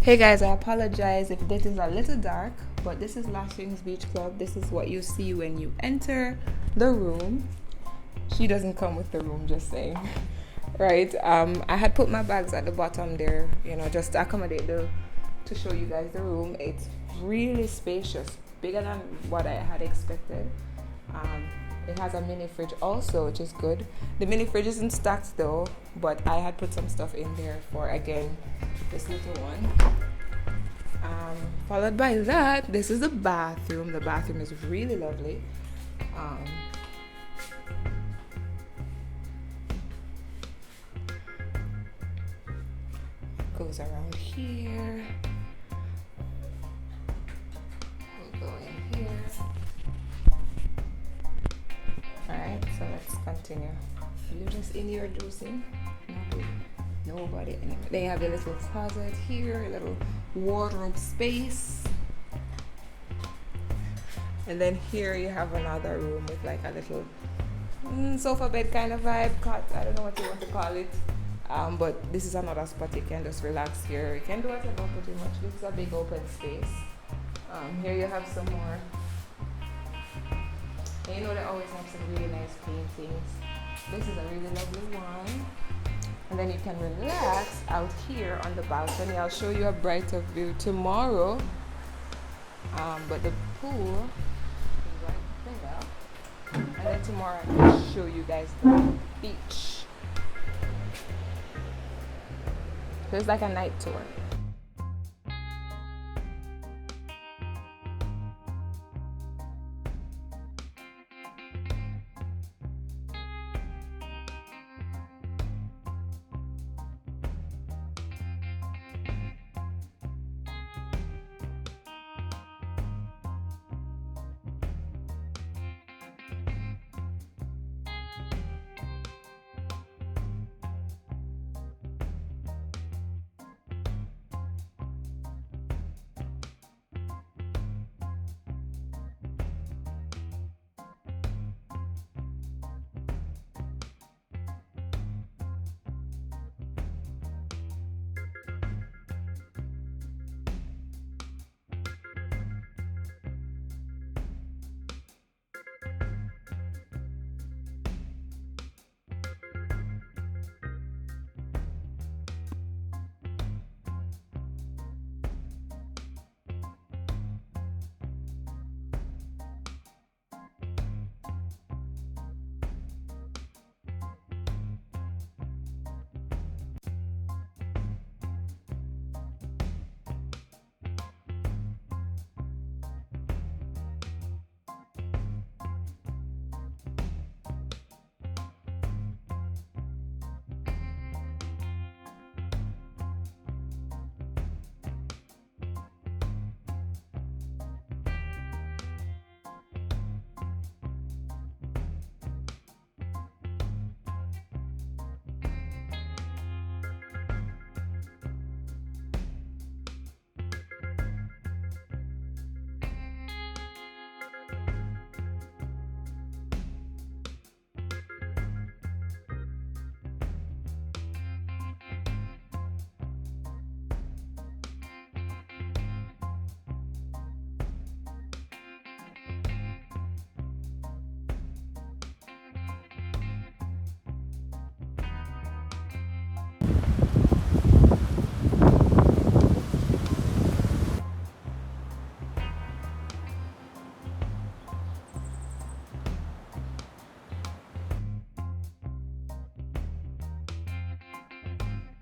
Hey guys, I apologize if this is a little dark, but this is Lashings Beach Club. This is what you see when you enter the room. She doesn't come with the room, just saying. Right? I had put my bags at the bottom there, just to accommodate to show you guys the room. It's really spacious, bigger than what I had expected. It has a mini fridge also, which is good. The mini fridge isn't stacked though, but I had put some stuff in there for, again, this little one. Followed by that, this is the bathroom. The bathroom is really lovely. Goes around here. We'll go in here. Alright, so let's continue. You're just in here juicing. Nobody anymore. They have a little closet here, a little wardrobe space. And then here you have another room with like a little sofa bed kind of vibe, cot, I don't know what you want to call it. But this is another spot you can just relax here. You can do whatever pretty much. This is a big open space. Here you have some more. And they always have some really nice paintings. This is a really lovely one. And then you can relax out here on the balcony. I'll show you a brighter view tomorrow. But the pool is right there. And then tomorrow I will show you guys the beach. So it's like a night tour.